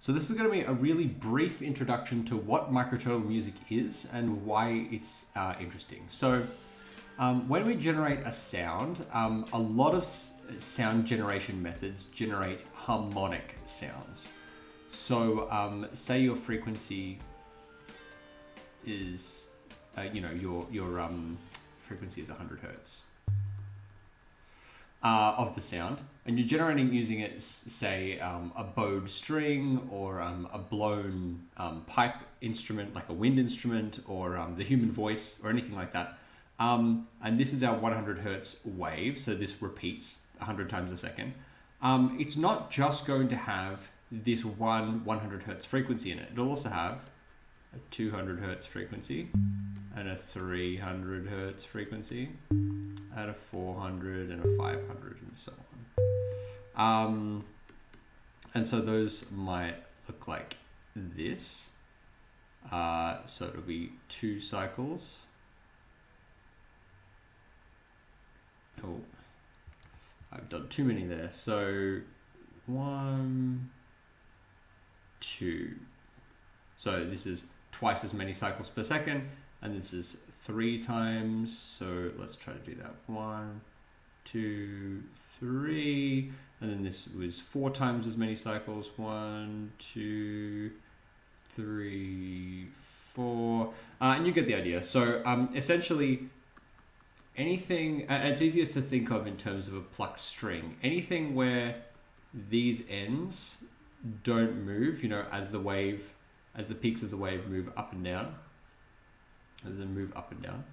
So this is going to be a really brief introduction to what microtonal music is and why it's interesting. So when we generate a sound, a lot of sound generation methods generate harmonic sounds. So say your frequency is, your frequency is 100 hertz of the sound, and you're generating using it, say, a bowed string or a blown pipe instrument like a wind instrument or the human voice or anything like that. And this is our 100 hertz wave, so this repeats 100 times a second. It's not just going to have this one 100 hertz frequency in it. It'll also have a 200 hertz frequency and a 300 hertz frequency and a 400 and a 500 and so on. And so those might look like this. So it'll be 2 cycles. Oh, I've done too many there. So 1, 2. So this is twice as many cycles per second, and this is 3 times. So let's try to do that. 1, 2, 3, and then this was 4 times as many cycles. 1, 2, 3, 4, and you get the idea. So essentially, anything, and it's easiest to think of in terms of a plucked string. Anything where these ends don't move, as the peaks of the wave move up and down, as they move up and down.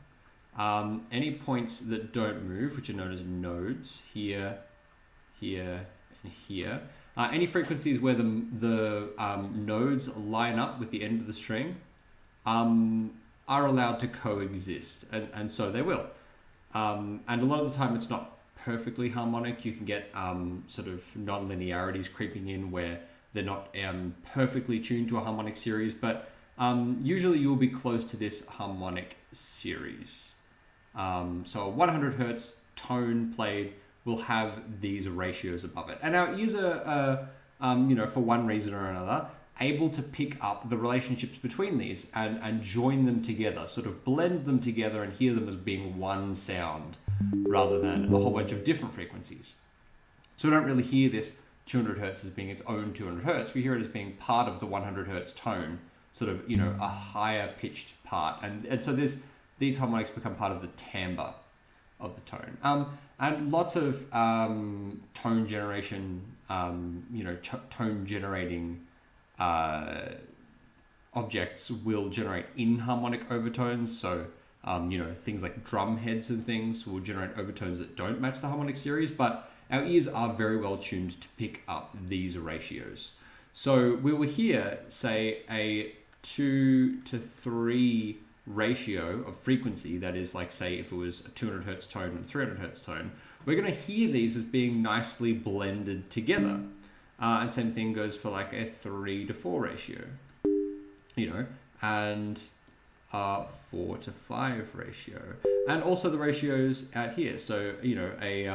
Any points that don't move, which are known as nodes, here, here, and here. Any frequencies where the nodes line up with the end of the string are allowed to coexist, and so they will. And a lot of the time it's not perfectly harmonic. You can get sort of non-linearities creeping in where they're not perfectly tuned to a harmonic series, but usually you'll be close to this harmonic series. So a 100 hertz tone played will have these ratios above it. And our ears are, for one reason or another, able to pick up the relationships between these and join them together, sort of blend them together and hear them as being one sound rather than a whole bunch of different frequencies. So we don't really hear this 200 hertz as being its own 200 hertz. We hear it as being part of the 100 hertz tone, sort of, a higher pitched part. And so these harmonics become part of the timbre of the tone. And lots of tone generation, tone generating objects will generate inharmonic overtones. So, things like drum heads and things will generate overtones that don't match the harmonic series, but our ears are very well tuned to pick up these ratios. So we will hear, say, a 2 to 3 ratio of frequency. That is, like, say, if it was a 200 hertz tone and a 300 hertz tone, we're going to hear these as being nicely blended together. And same thing goes for like a 3 to 4 ratio, and 4 to 5 ratio. And also the ratios out here. So, a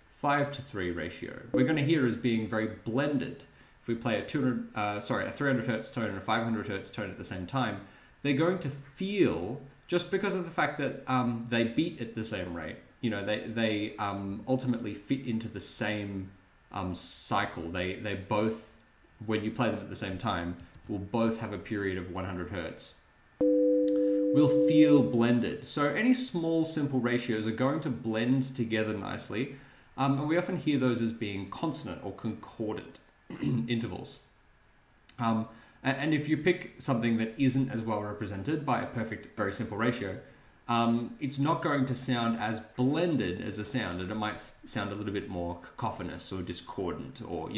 5 to 3 ratio. We're going to hear as being very blended. If we play a 300 hertz tone and a 500 hertz tone at the same time, they're going to feel, just because of the fact that they beat at the same rate, they ultimately fit into the same cycle. They both, when you play them at the same time, will both have a period of 100 hertz. Will feel blended. So any small simple ratios are going to blend together nicely. And we often hear those as being consonant or concordant intervals. And if you pick something that isn't as well represented by a perfect, very simple ratio, it's not going to sound as blended as a sound, and it might sound a little bit more cacophonous or discordant, or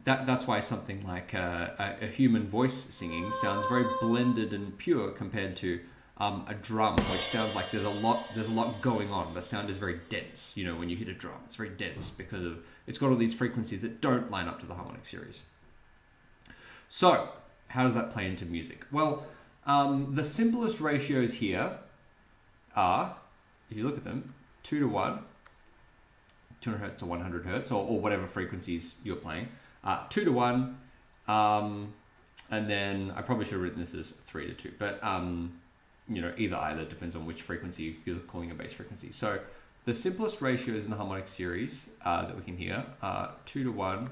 that's why something like a human voice singing sounds very blended and pure compared to a drum, which sounds like there's a lot going on. The sound is very dense. When you hit a drum, it's very dense because it's got all these frequencies that don't line up to the harmonic series. So how does that play into music? Well, the simplest ratios here are, if you look at them, 2 to 1, 200 hertz to 100 hertz, or whatever frequencies you're playing, 2 to 1, And then I probably should have written this as 3 to 2, but you know, either depends on which frequency you're calling a bass frequency. So the simplest ratios in the harmonic series that we can hear are 2 to 1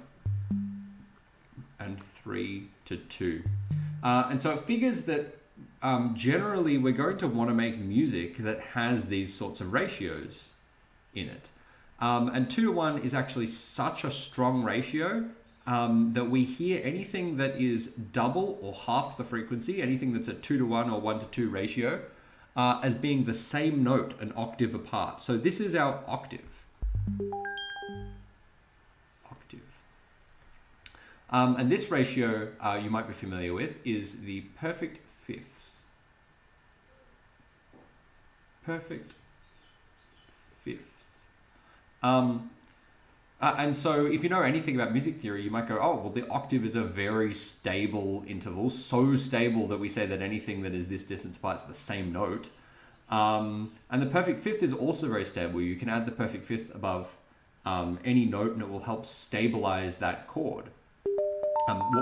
and 3 to 2. And so it figures that generally we're going to want to make music that has these sorts of ratios in it. And 2 to 1 is actually such a strong ratio that we hear anything that is double or half the frequency, anything that's a 2 to 1 or 1 to 2 ratio, as being the same note, an octave apart. So this is our octave. And this ratio you might be familiar with is the perfect fifth. Perfect fifth. And so if you know anything about music theory, you might go, oh, well, the octave is a very stable interval, so stable that we say that anything that is this distance apart is the same note. And the perfect fifth is also very stable. You can add the perfect fifth above any note and it will help stabilize that chord,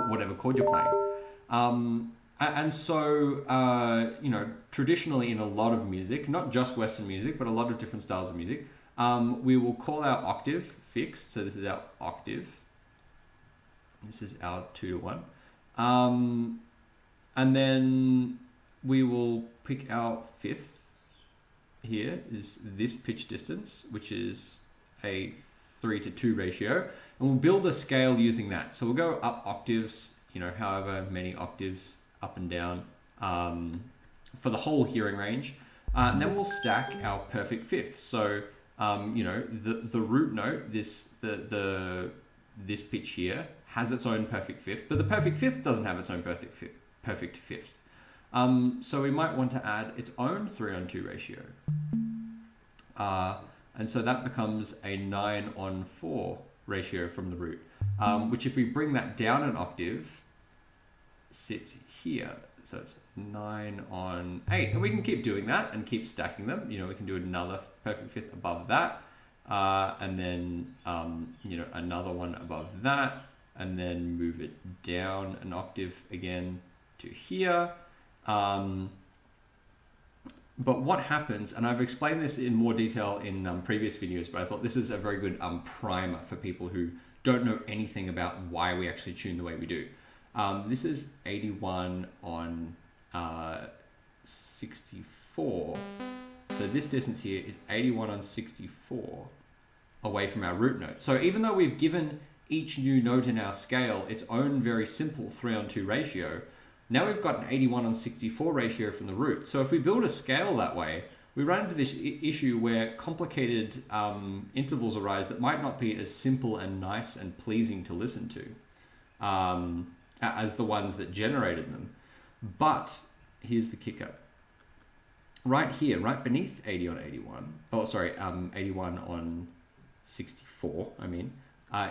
whatever chord you're playing. And so, you know, traditionally in a lot of music, not just Western music, but a lot of different styles of music, we will call our octave fixed. So this is our octave. This is our 2 to 1. And then we will pick our fifth here is this pitch distance, which is a 3 to 2 ratio. And we'll build a scale using that. So we'll go up octaves, you know, however many octaves up and down for the whole hearing range. And then we'll stack our perfect fifth. So you know, the root note, this pitch here has its own perfect fifth, but the perfect fifth doesn't have its own perfect fifth. So we might want to add its own 3:2 ratio. And so that becomes a 9:4 ratio from the root, which if we bring that down an octave, sits here. So it's 9:8, and we can keep doing that and keep stacking them. You know, we can do another perfect fifth above that, and then you know, another one above that, and then move it down an octave again to here. But what happens, and I've explained this in more detail in previous videos, but I thought this is a very good primer for people who don't know anything about why we actually tune the way we do. This is 81 on 64. So this distance here is 81 on 64 away from our root note. So even though we've given each new note in our scale its own very simple 3:2 ratio, now we've got an 81 on 64 ratio from the root. So if we build a scale that way, we run into this issue where complicated intervals arise that might not be as simple and nice and pleasing to listen to as the ones that generated them. But here's the kicker. Right here, right beneath 80 on 81, 81 on 64,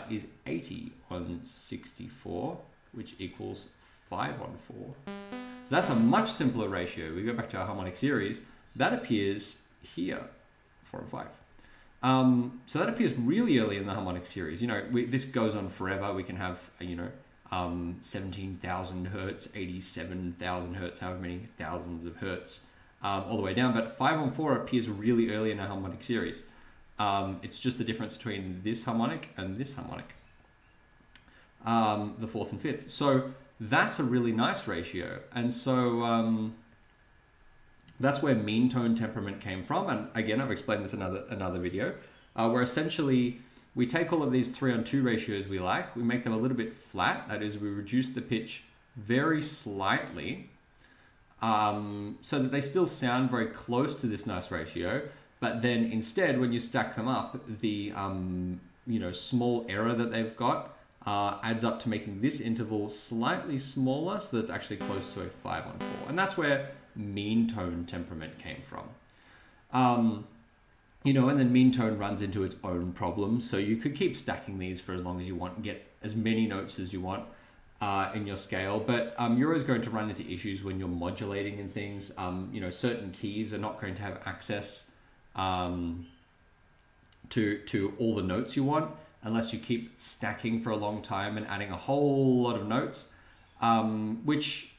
is 80 on 64, which equals 5 on 4. So that's a much simpler ratio. We go back to our harmonic series. That appears here, 4 and 5. So that appears really early in the harmonic series. You know, this goes on forever. We can have, 17,000 hertz, 87,000 hertz, however many thousands of hertz, all the way down. But 5 on 4 appears really early in our harmonic series. It's just the difference between this harmonic and this harmonic, the fourth and fifth. So that's a really nice ratio. And so that's where mean tone temperament came from. And again, I've explained this in another video, where essentially we take all of these 3:2 ratios we like, we make them a little bit flat. That is, we reduce the pitch very slightly, so that they still sound very close to this nice ratio. But then instead, when you stack them up, the small error that they've got adds up to making this interval slightly smaller, so that it's actually close to a 5 on 4. And that's where mean tone temperament came from. And then mean tone runs into its own problems. So you could keep stacking these for as long as you want and get as many notes as you want in your scale. But you're always going to run into issues when you're modulating and things. Certain keys are not going to have access to all the notes you want unless you keep stacking for a long time and adding a whole lot of notes. which,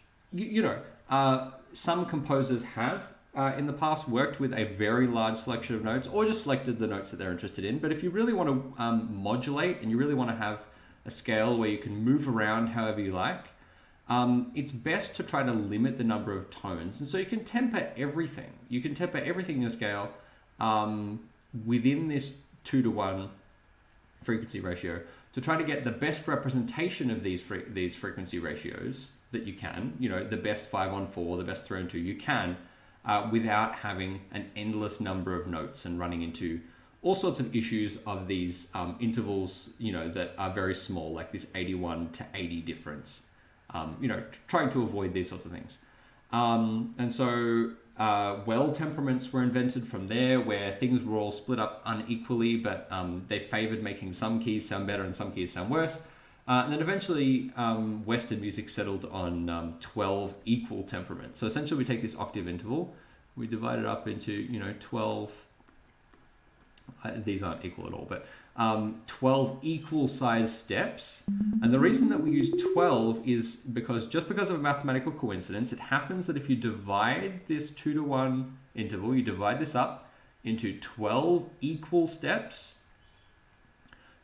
some composers have in the past worked with a very large selection of notes or just selected the notes that they're interested in. But if you really want to modulate and you really want to have a scale where you can move around however you like, it's best to try to limit the number of tones. And so you can temper everything. You can temper everything in your scale within this 2-to-1 frequency ratio to try to get the best representation of these frequency ratios that you can, the best 5-on-4, the best 3-on-2 you can, without having an endless number of notes and running into all sorts of issues of these intervals, that are very small, like this 81 to 80 difference. Trying to avoid these sorts of things. And so temperaments were invented from there, where things were all split up unequally, but they favored making some keys sound better and some keys sound worse. And then eventually Western music settled on 12 equal temperaments. So essentially we take this octave interval, we divide it up into 12, these aren't equal at all, but 12 equal size steps. And the reason that we use 12 is because of a mathematical coincidence, it happens that if you divide this 2-to-1 interval, you divide this up into 12 equal steps,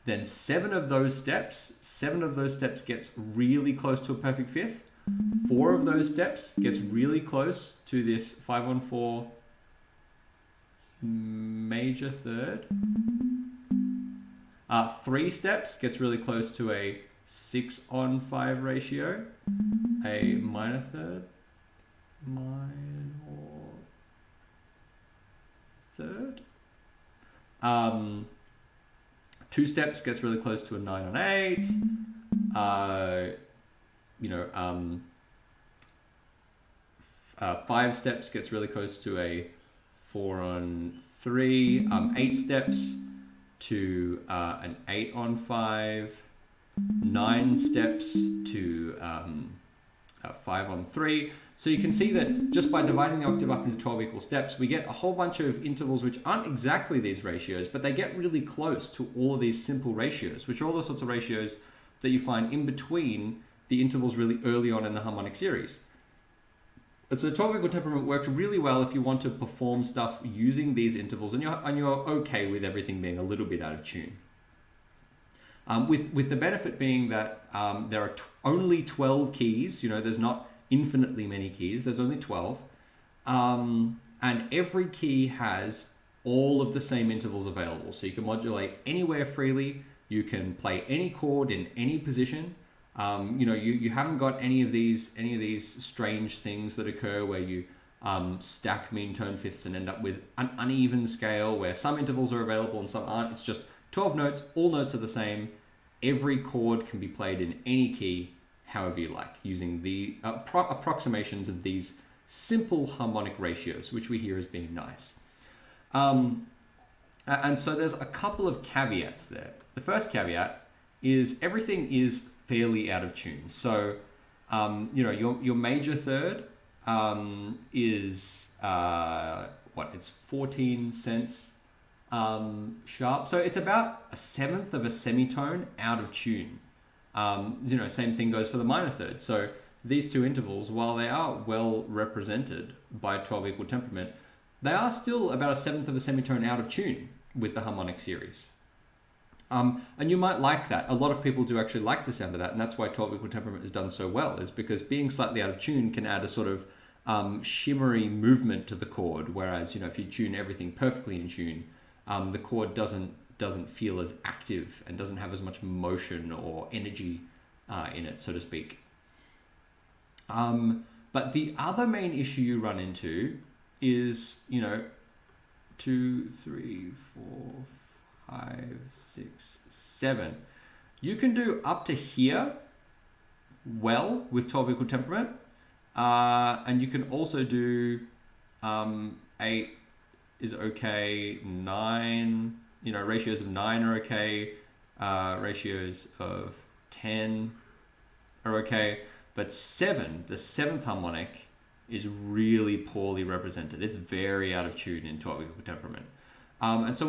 then 7 of those steps gets really close to a perfect fifth. 4 of those steps gets really close to this 5-on-4 major third. 3 steps gets really close to a 6-on-5 ratio, a minor third, third. 2 steps gets really close to a 9-on-8. 5 steps gets really close to a 4-on-3. 8 steps to an 8-on-5. 9 steps to 5-on-3. So you can see that just by dividing the octave up into 12 equal steps, we get a whole bunch of intervals which aren't exactly these ratios, but they get really close to all of these simple ratios, which are all the sorts of ratios that you find in between the intervals really early on in the harmonic series. And so 12 equal temperament works really well if you want to perform stuff using these intervals and you're okay with everything being a little bit out of tune. With the benefit being that there are only 12 keys, there's not infinitely many keys, there's only 12. And every key has all of the same intervals available. So you can modulate anywhere freely, you can play any chord in any position. You haven't got any of these strange things that occur where you stack mean tone fifths and end up with an uneven scale where some intervals are available and some aren't. It's just 12 notes, all notes are the same. Every chord can be played in any key, however you like, using the approximations of these simple harmonic ratios, which we hear as being nice. And so there's a couple of caveats there. The first caveat is everything is fairly out of tune. So, your major third is, it's 14 cents sharp. So it's about a seventh of a semitone out of tune. Same thing goes for the minor third. So these two intervals, while they are well represented by 12 equal temperament, they are still about a seventh of a semitone out of tune with the harmonic series. And you might like that. A lot of people do actually like the sound of that, and that's why 12 equal temperament is done so well, is because being slightly out of tune can add a sort of shimmery movement to the chord, whereas, if you tune everything perfectly in tune, the chord doesn't feel as active and doesn't have as much motion or energy in it, so to speak. But the other main issue you run into is, 2, 3, 4, 5, 6, 7. You can do up to here well with 12 equal temperament, and you can also do 8 is okay, 9, ratios of 9 are okay, ratios of 10 are okay, but 7, the 7th harmonic, is really poorly represented. It's very out of tune in 12 equal temperament. And so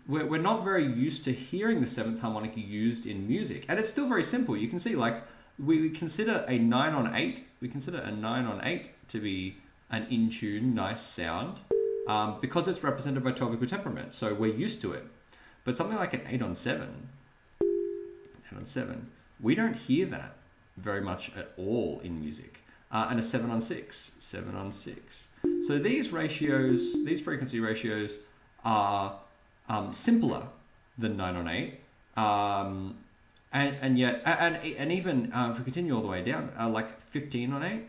we're not very used to hearing the 7th harmonic used in music. And it's still very simple. You can see, we consider a 9 on 8. We consider a 9 on 8 to be an in tune, nice sound, because it's represented by 12 equal temperaments. So we're used to it. But something like an 8 on 7, we don't hear that very much at all in music. And a 7 on 6. So these ratios, these frequency ratios are simpler than 9 on 8. And yet, and even if we continue all the way down, like 15 on 8,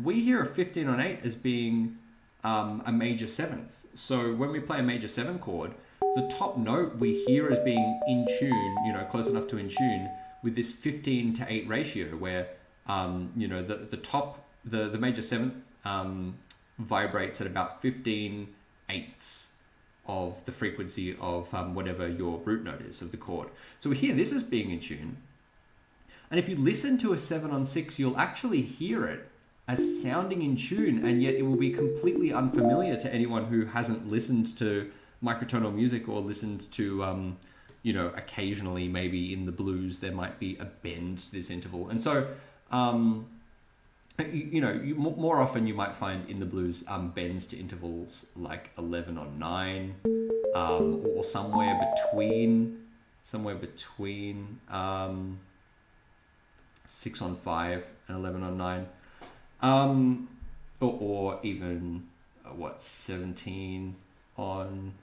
we hear a 15 on 8 as being a major 7th. So when we play a major 7 chord, the top note we hear as being in tune, close enough to in tune with this 15 to 8 ratio, where the major 7th vibrates at about 15 eighths of the frequency of whatever your root note is of the chord. So we hear this as being in tune. And if you listen to a 7 on 6, you'll actually hear it as sounding in tune, and yet it will be completely unfamiliar to anyone who hasn't listened to microtonal music or listened to, occasionally maybe in the blues, there might be a bend to this interval. And so, more often you might find in the blues bends to intervals like 11 on 9, or somewhere between 6 on 5 and 11 on 9, or even 17 on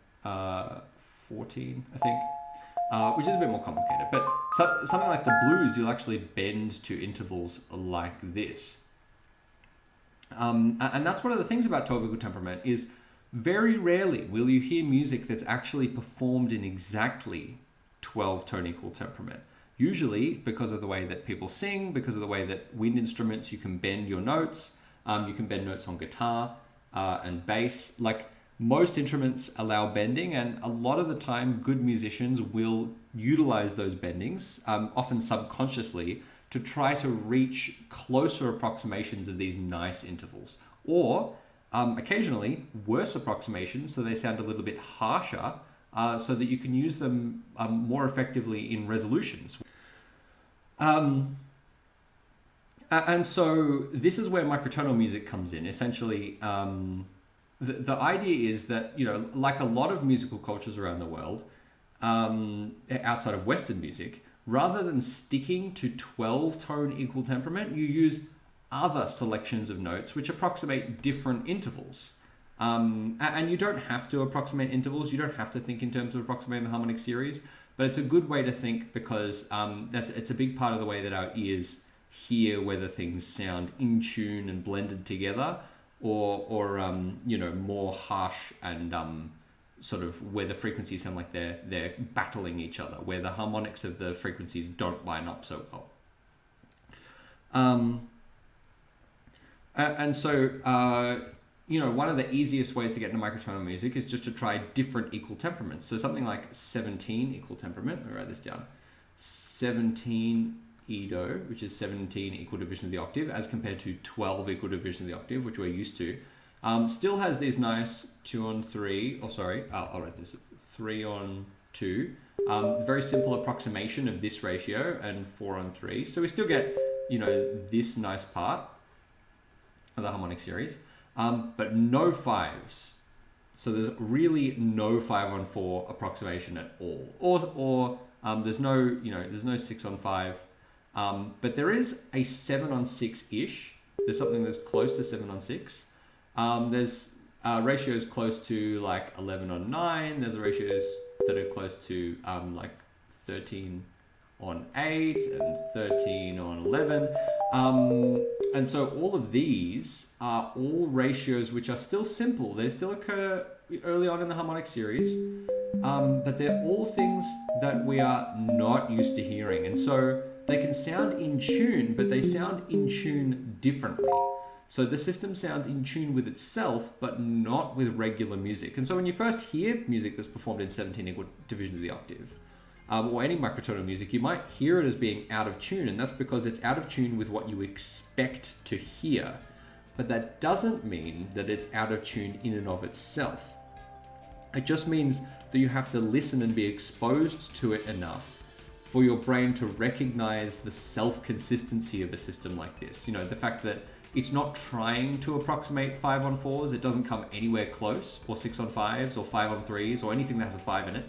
14, I think, which is a bit more complicated. But something like the blues, you'll actually bend to intervals like this. And that's one of the things about 12 equal temperament is very rarely will you hear music that's actually performed in exactly 12 tone equal temperament. Usually, because of the way that people sing, because of the way that wind instruments, you can bend your notes. You can bend notes on guitar and bass. Like most instruments allow bending, and a lot of the time good musicians will utilize those bendings, often subconsciously, to try to reach closer approximations of these nice intervals. Or occasionally worse approximations, so they sound a little bit harsher, so that you can use them more effectively in resolutions. And so this is where microtonal music comes in. Essentially, the idea is that, like a lot of musical cultures around the world, outside of Western music, rather than sticking to 12 tone equal temperament, you use other selections of notes which approximate different intervals. And you don't have to approximate intervals. You don't have to think in terms of approximating the harmonic series, but it's a good way to think because it's a big part of the way that our ears hear whether things sound in tune and blended together, or more harsh and sort of where the frequencies sound like they're battling each other, where the harmonics of the frequencies don't line up so well. And so one of the easiest ways to get into microtonal music is just to try different equal temperaments. So something like 17 equal temperament, let me write this down, 17 Edo, which is 17 equal division of the octave, as compared to 12 equal division of the octave, which we're used to, still has these nice 2 on 3, I'll write this, 3 on 2, very simple approximation of this ratio, and 4 on 3. So we still get, this nice part of the harmonic series, but no 5s. So there's really no 5 on 4 approximation at all, or there's no 6 on 5, but there is a 7 on 6-ish. There's something that's close to 7 on 6. There's ratios close to like 11 on 9. There's ratios that are close to like 13 on 8 and 13 on 11. And so all of these are all ratios which are still simple. They still occur early on in the harmonic series, but they're all things that we are not used to hearing. And so they can sound in tune, but they sound in tune differently. So the system sounds in tune with itself, but not with regular music. And so when you first hear music that's performed in 17 equal divisions of the octave, or any microtonal music, you might hear it as being out of tune, and that's because it's out of tune with what you expect to hear. But that doesn't mean that it's out of tune in and of itself. It just means that you have to listen and be exposed to it enough for your brain to recognize the self-consistency of a system like this. You know, the fact that it's not trying to approximate 5-on-4s, it doesn't come anywhere close, or 6-on-5s, or 5-on-3s, or anything that has a 5 in it.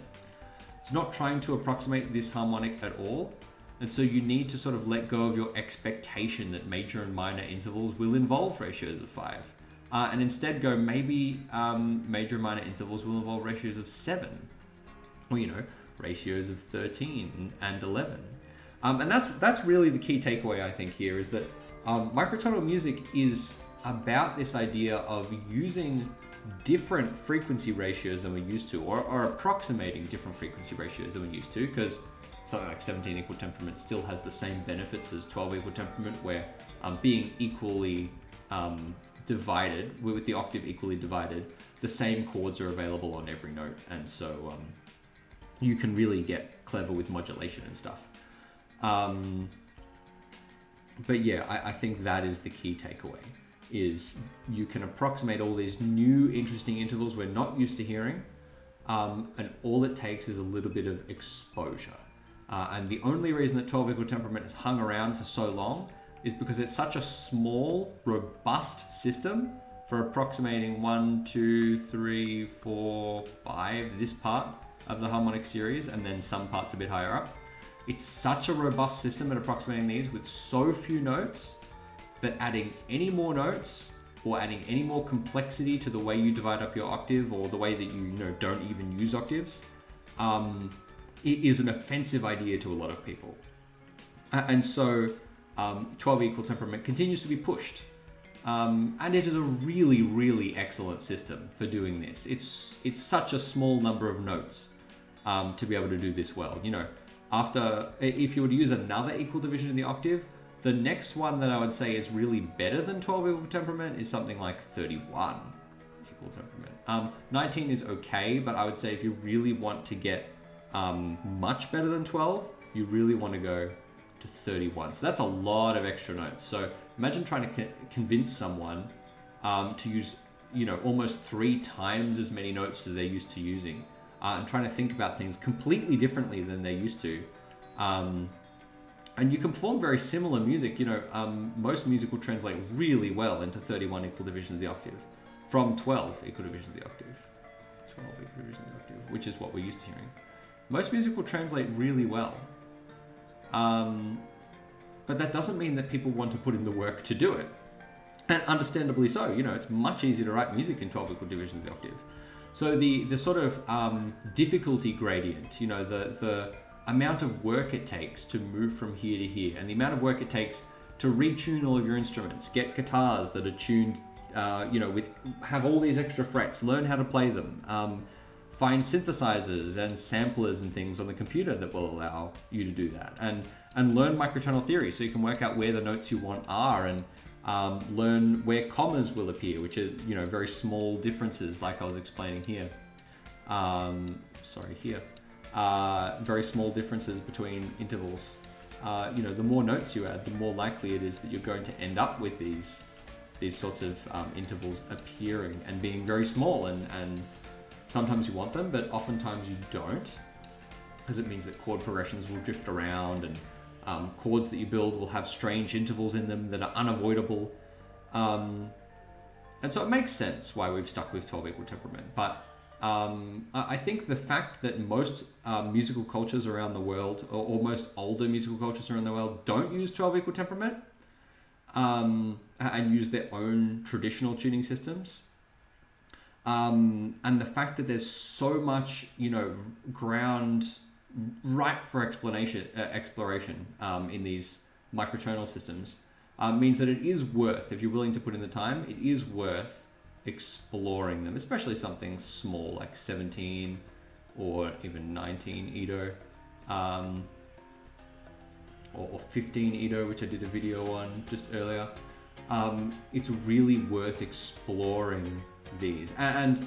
It's not trying to approximate this harmonic at all. And so you need to sort of let go of your expectation that major and minor intervals will involve ratios of 5. And instead go, maybe major and minor intervals will involve ratios of 7. Or, you know, ratios of 13 and 11. And that's really the key takeaway, I think, here, is that microtonal music is about this idea of using different frequency ratios than we're used to, or approximating different frequency ratios than we're used to, because something like 17 equal temperament still has the same benefits as 12 equal temperament, where being equally divided, with the octave equally divided, the same chords are available on every note, and so you can really get clever with modulation and stuff. But yeah, I think that is the key takeaway, is you can approximate all these new interesting intervals we're not used to hearing, and all it takes is a little bit of exposure. And the only reason that 12 equal temperament has hung around for so long is because it's such a small, robust system for approximating 1, 2, 3, 4, 5, this part of the harmonic series, and then some parts a bit higher up. It's such a robust system at approximating these with so few notes that adding any more notes or adding any more complexity to the way you divide up your octave, or the way that you don't even use octaves, it is an offensive idea to a lot of people. And so 12 equal temperament continues to be pushed. And it is a really, really excellent system for doing this. It's such a small number of notes to be able to do this well. You know, if you were to use another equal division in the octave, the next one that I would say is really better than 12 equal temperament is something like 31 equal temperament. 19 is okay, but I would say if you really want to get much better than 12, you really want to go to 31. So that's a lot of extra notes. So imagine trying to convince someone to use, almost 3 times as many notes as they're used to using, and trying to think about things completely differently than they're used to. And you can perform very similar music. Most music will translate really well into 31 equal division of the octave from 12 equal division of the octave. 12 equal division of the octave, which is what we're used to hearing. Most music will translate really well. But that doesn't mean that people want to put in the work to do it. And understandably so. It's much easier to write music in 12 equal division of the octave. So the sort of difficulty gradient, the amount of work it takes to move from here to here, and the amount of work it takes to retune all of your instruments, get guitars that are tuned, have all these extra frets, learn how to play them, find synthesizers and samplers and things on the computer that will allow you to do that, and learn microtonal theory so you can work out where the notes you want are, and learn where commas will appear, which are very small differences, like I was explaining here. Very small differences between intervals. The more notes you add, the more likely it is that you're going to end up with these sorts of intervals appearing and being very small, and sometimes you want them, but oftentimes you don't, because it means that chord progressions will drift around, and chords that you build will have strange intervals in them that are unavoidable. And so it makes sense why we've stuck with 12 equal temperament. But I think the fact that most musical cultures around the world, or most older musical cultures around the world, don't use 12 equal temperament and use their own traditional tuning systems, and the fact that there's so much, ground ripe for exploration in these microtonal systems, means that it is worth, if you're willing to put in the time, it is worth exploring them, especially something small like 17 or even 19 Edo, or 15 Edo, which I did a video on just earlier. It's really worth exploring these, and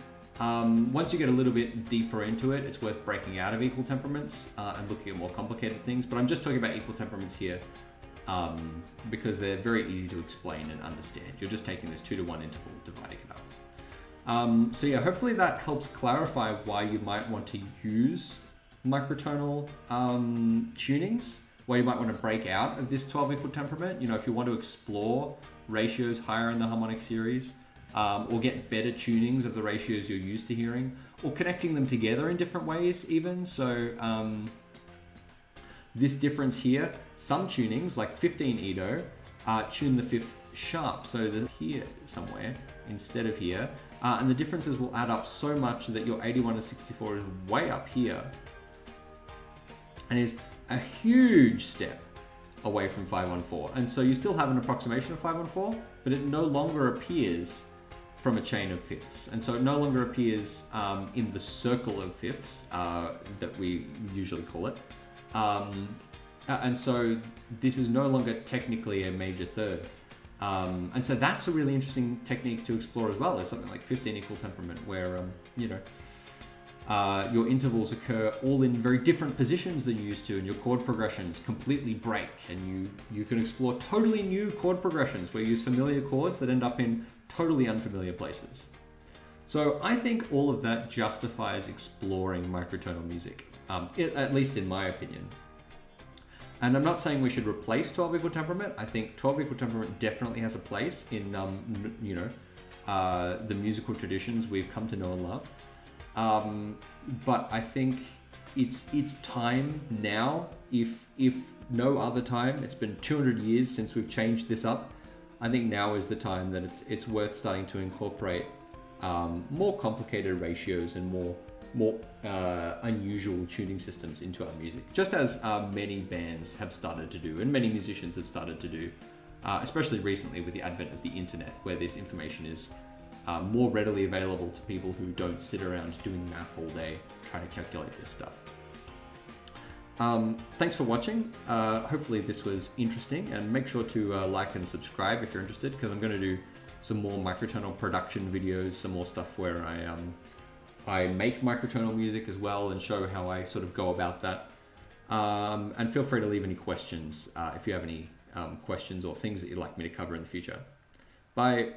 once you get a little bit deeper into it, it's worth breaking out of equal temperaments and looking at more complicated things. But I'm just talking about equal temperaments here because they're very easy to explain and understand. You're just taking this 2-to-1 interval, dividing it up. So yeah, hopefully that helps clarify why you might want to use microtonal tunings, why you might want to break out of this 12 equal temperament. You know, if you want to explore ratios higher in the harmonic series, or get better tunings of the ratios you're used to hearing, or connecting them together in different ways even. So this difference here, some tunings like 15 Edo tune the fifth sharp, so they're here somewhere instead of here, and the differences will add up so much that your 81 and 64 is way up here and is a huge step away from 514. And so you still have an approximation of 514, but it no longer appears from a chain of fifths, and so it no longer appears in the circle of fifths that we usually call it, and so this is no longer technically a major third, and so that's a really interesting technique to explore as well. There's something like 15 equal temperament where your intervals occur all in very different positions than you used to, and your chord progressions completely break, and you can explore totally new chord progressions where you use familiar chords that end up in totally unfamiliar places. So I think all of that justifies exploring microtonal music, at least in my opinion. And I'm not saying we should replace 12 equal temperament. I think 12 equal temperament definitely has a place in the musical traditions we've come to know and love. But I think it's time now, if no other time. It's been 200 years since we've changed this up. I think now is the time that it's worth starting to incorporate more complicated ratios and more unusual tuning systems into our music, just as many bands have started to do and many musicians have started to do, especially recently with the advent of the internet, where this information is more readily available to people who don't sit around doing math all day trying to calculate this stuff. Thanks for watching. Hopefully this was interesting, and make sure to like and subscribe if you're interested, because I'm going to do some more microtonal production videos, some more stuff where I make microtonal music as well and show how I sort of go about that. And feel free to leave any questions if you have any questions or things that you'd like me to cover in the future. Bye.